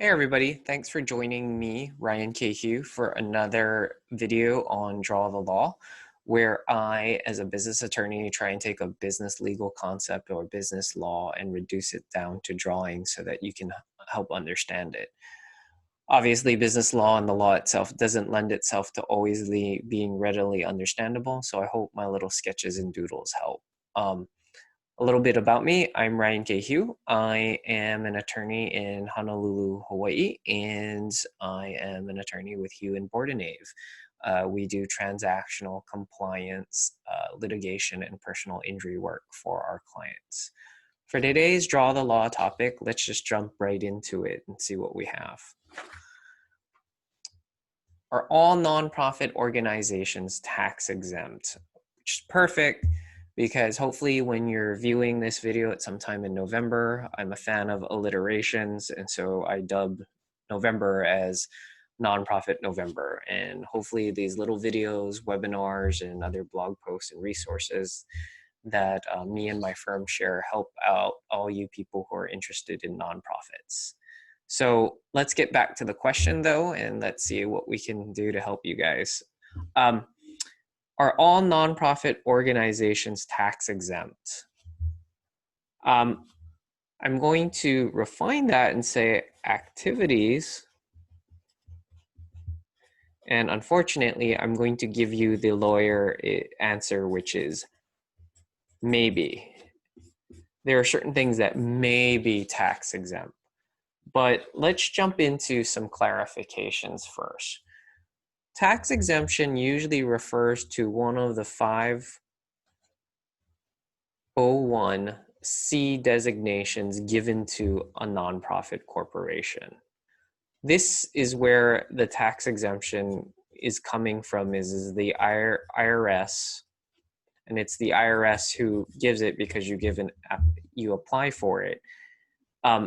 Hey everybody, thanks for joining me, Ryan Cahew, for another video on Draw the Law, where I, as a business attorney, try and take a business legal concept or business law and reduce it down to drawing so that you can help understand it. Obviously, business law and the law itself doesn't lend itself to always being readily understandable, so I hope my little sketches and doodles help. A little bit about me. I'm Ryan Cahew. I am an attorney in Honolulu, Hawaii, and I am an attorney with Hugh and Bordenave. We do transactional compliance, litigation, and personal injury work for our clients. For today's Draw the Law topic, let's just jump right into it and see what we have. Are all nonprofit organizations tax exempt? Which is perfect, because hopefully when you're viewing this video at some time in November, I'm a fan of alliterations, and so I dub November as Nonprofit November. And hopefully these little videos, webinars, and other blog posts and resources that me and my firm share help out all you people who are interested in nonprofits. So let's get back to the question though, and let's see what we can do to help you guys. Are all nonprofit organizations tax exempt? I'm going to refine that and say activities. And unfortunately, I'm going to give you the lawyer answer, which is maybe. There are certain things that may be tax exempt. But let's jump into some clarifications first. Tax exemption usually refers to one of the 501(c) designations given to a nonprofit corporation. This is where the tax exemption is coming from, is the IRS, and it's the IRS who gives it because you apply for it.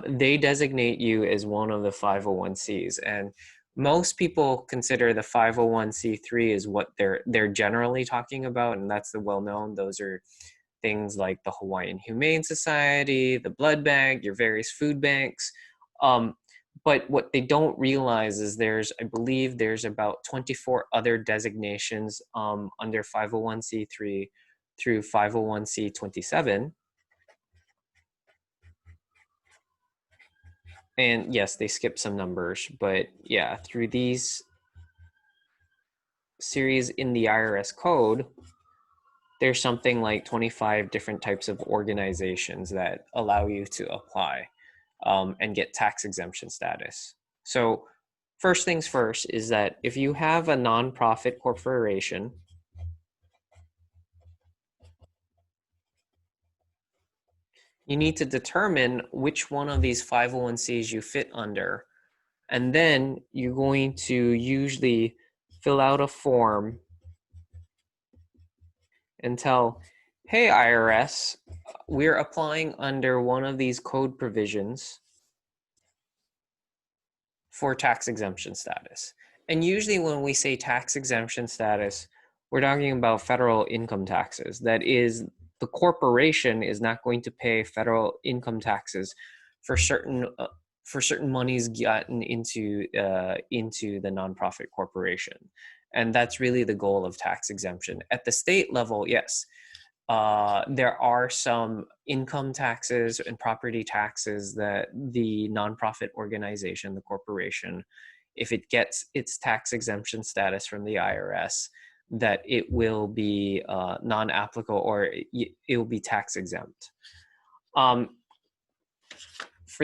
They designate you as one of the 501(c)s, and most people consider the 501(c)(3) is what they're generally talking about, and that's the well-known. Those are things like the Hawaiian Humane Society, the blood bank, your various food banks. But what they don't realize is I believe there's about 24 other designations under 501(c)(3) through 501(c)(27. And yes, they skipped some numbers, but yeah, through these series in the IRS code, there's something like 25 different types of organizations that allow you to apply and get tax exemption status. So first things first is that if you have a nonprofit corporation, you need to determine which one of these 501(c)s you fit under. And then you're going to usually fill out a form and tell, hey, IRS, we're applying under one of these code provisions for tax exemption status. And usually when we say tax exemption status, we're talking about federal income taxes. That is, the corporation is not going to pay federal income taxes for certain monies gotten into the nonprofit corporation. And that's really the goal of tax exemption. At the state level, yes, there are some income taxes and property taxes that the nonprofit organization, the corporation, if it gets its tax exemption status from the IRS, that it will be non-applicable, or it will be tax exempt. For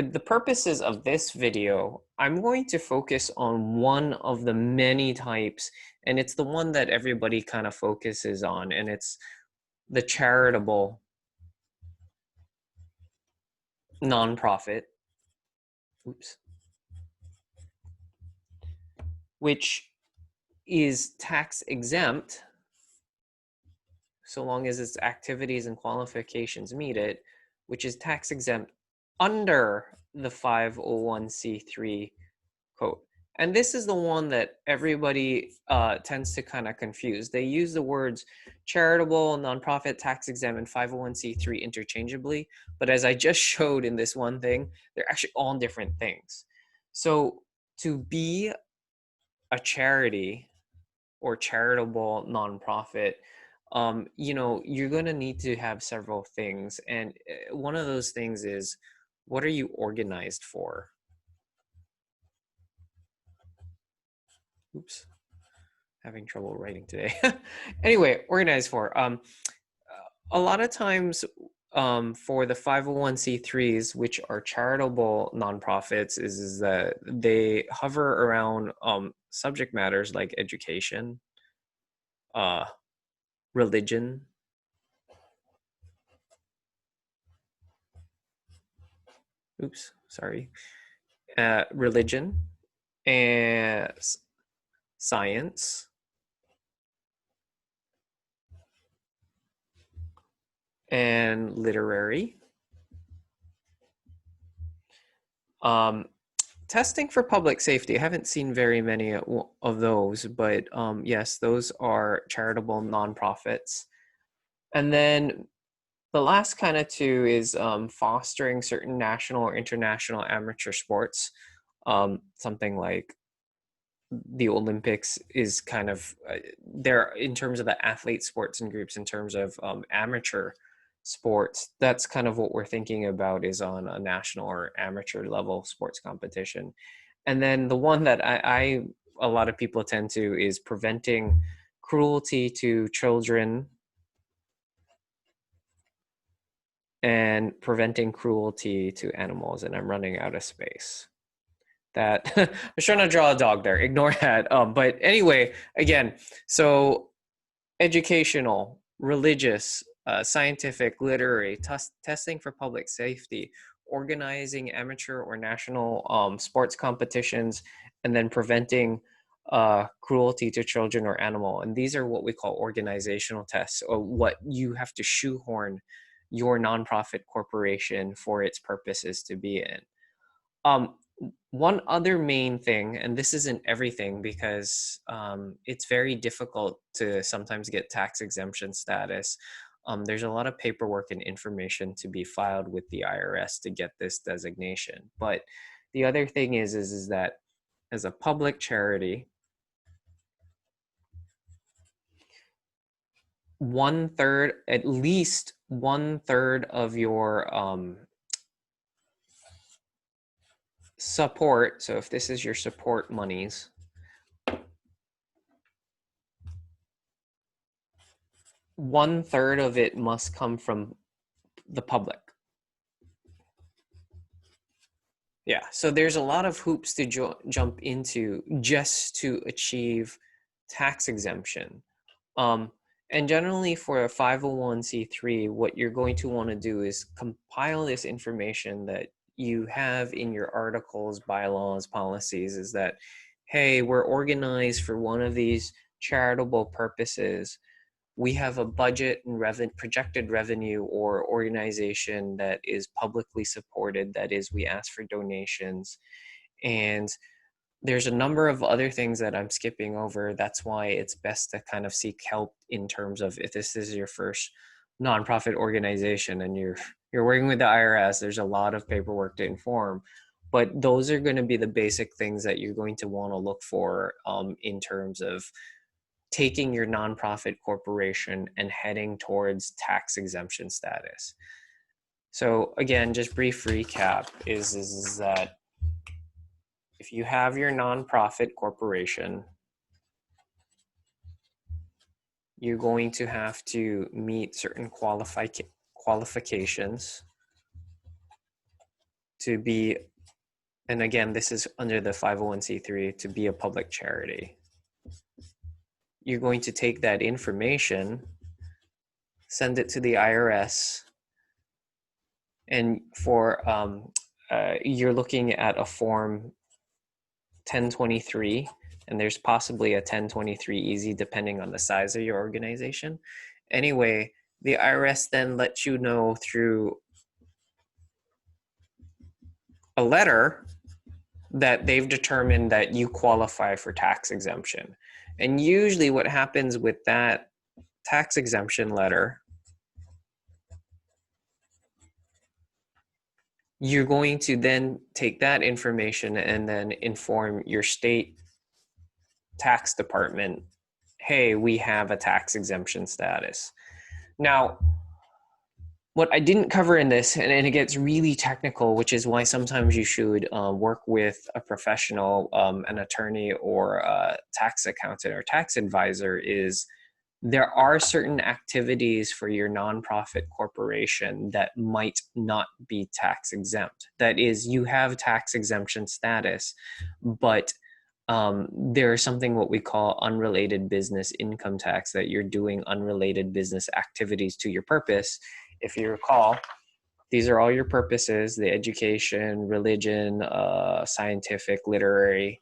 the purposes of this video, I'm going to focus on one of the many types, and it's the one that everybody kind of focuses on, and it's the charitable nonprofit, which is tax exempt so long as its activities and qualifications meet it, which is tax exempt under the 501(c)(3) code. And this is the one that everybody tends to kind of confuse. They use the words charitable, nonprofit, tax exempt, and 501(c)(3) interchangeably. But as I just showed in this one thing, they're actually all different things. So to be a charity or charitable nonprofit, you're going to need to have several things. And one of those things is, what are you organized for? Oops, having trouble writing today. Anyway, organized for. A lot of times, for the 501c3s, which are charitable nonprofits, is that they hover around subject matters like education, uh, religion, oops, sorry, religion, and science, and literary. Um, Testing for public safety. I haven't seen very many of those, but yes, those are charitable nonprofits. And then the last kind of two is fostering certain national or international amateur sports. Something like the Olympics is kind of there in terms of the athlete sports and groups. In terms of amateur sports, that's kind of what we're thinking about, is on a national or amateur level sports competition. And then the one that I a lot of people tend to is preventing cruelty to children and preventing cruelty to animals. And I'm running out of space. That I was trying to draw a dog there. Ignore that. But anyway, again, so educational, religious, scientific, literary, testing for public safety, organizing amateur or national sports competitions, and then preventing cruelty to children or animal. And these are what we call organizational tests, or what you have to shoehorn your nonprofit corporation for its purposes to be in. Um, One other main thing, and this isn't everything because it's very difficult to sometimes get tax exemption status. There's a lot of paperwork and information to be filed with the IRS to get this designation. But the other thing is that as a public charity, 1/3, at least 1/3 of your support. So if this is your support monies, 1/3 of it must come from the public. Yeah, so there's a lot of hoops to jump into just to achieve tax exemption. Um, and generally for a 501c3, what you're going to want to do is compile this information that you have in your articles, bylaws, policies, is that, hey, we're organized for one of these charitable purposes. We have a budget and projected revenue or organization that is publicly supported. That is, we ask for donations. And there's a number of other things that I'm skipping over. That's why it's best to kind of seek help in terms of, if this is your first nonprofit organization and you're working with the IRS, there's a lot of paperwork to inform. But those are going to be the basic things that you're going to want to look for in terms of taking your nonprofit corporation and heading towards tax exemption status. So again, just brief recap is that if you have your nonprofit corporation, you're going to have to meet certain qualifications to be, and again, this is under the 501c3, to be a public charity. You're going to take that information, send it to the IRS, and for you're looking at a form 1023, and there's possibly a 1023 easy depending on the size of your organization. Anyway, the IRS then lets you know through a letter that they've determined that you qualify for tax exemption. And usually what happens with that tax exemption letter, you're going to then take that information and then inform your state tax department, hey, we have a tax exemption status. Now, what I didn't cover in this, and it gets really technical, which is why sometimes you should work with a professional, an attorney or a tax accountant or tax advisor, is there are certain activities for your nonprofit corporation that might not be tax exempt. That is, you have tax exemption status, but there's something what we call unrelated business income tax, that you're doing unrelated business activities to your purpose. If you recall, these are all your purposes: the education, religion, scientific, literary,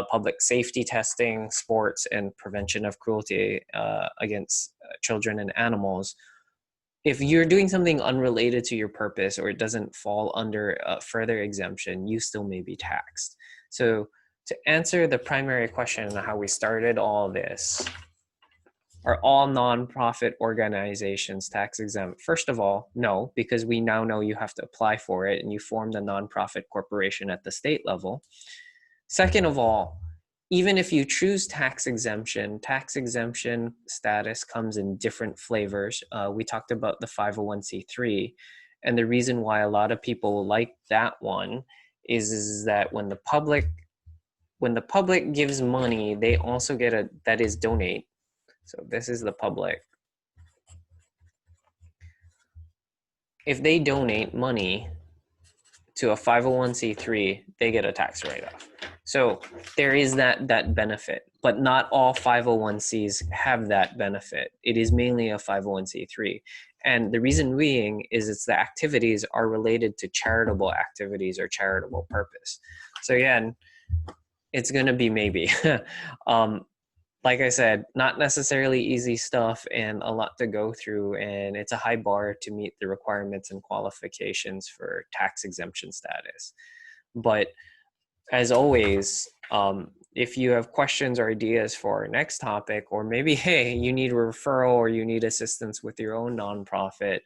public safety testing, sports, and prevention of cruelty against children and animals. If you're doing something unrelated to your purpose or it doesn't fall under further exemption, you still may be taxed. So to answer the primary question on how we started all this, are all nonprofit organizations tax exempt? First of all, no, because we now know you have to apply for it and you form the nonprofit corporation at the state level. Second of all, even if you choose tax exemption status comes in different flavors. We talked about the 501c3, and the reason why a lot of people like that one is that when the public gives money, they also get that is donate. So this is the public. If they donate money to a 501c3, they get a tax write-off. So there is that benefit, but not all 501cs have that benefit. It is mainly a 501c3. And the reason being is it's the activities are related to charitable activities or charitable purpose. So again, it's going to be maybe. Like I said, not necessarily easy stuff and a lot to go through, and it's a high bar to meet the requirements and qualifications for tax exemption status. But as always, if you have questions or ideas for our next topic, or maybe, hey, you need a referral or you need assistance with your own nonprofit,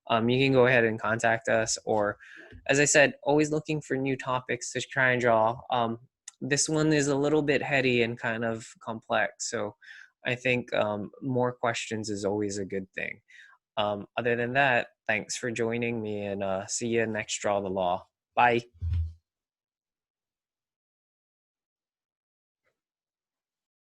you can go ahead and contact us. Or, as I said, always looking for new topics to try and draw. This one is a little bit heady and kind of complex, so I think more questions is always a good thing. Other than that, thanks for joining me, and see you next Draw the Law. Bye.